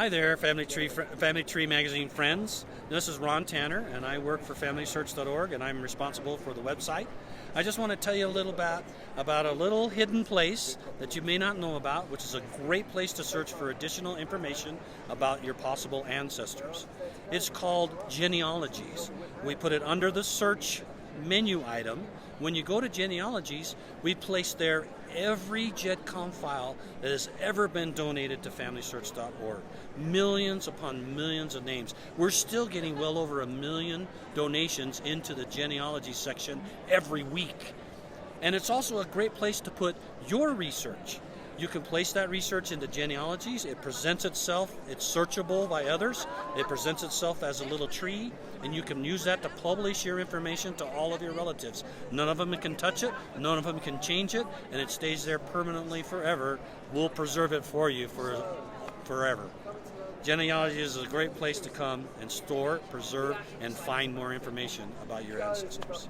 Hi there, Family Tree Magazine friends. This is Ron Tanner, and I work for FamilySearch.org, and I'm responsible for the website. I just want to tell you a little about a little hidden place that you may not know about, which is a great place to search for additional information about your possible ancestors. It's called Genealogies. We put it under the search menu item. When you go to Genealogies, we place there every GEDCOM file that has ever been donated to FamilySearch.org. Millions upon millions of names. We're still getting well over 1 million donations into the Genealogy section every week. And it's also a great place to put your research. You can place that research into Genealogies. It presents itself, it's searchable by others. It presents itself as a little tree, and you can use that to publish your information to all of your relatives. None of them can touch it, none of them can change it, and it stays there permanently forever. We'll preserve it for you for forever. Genealogies is a great place to come and store, preserve, and find more information about your ancestors.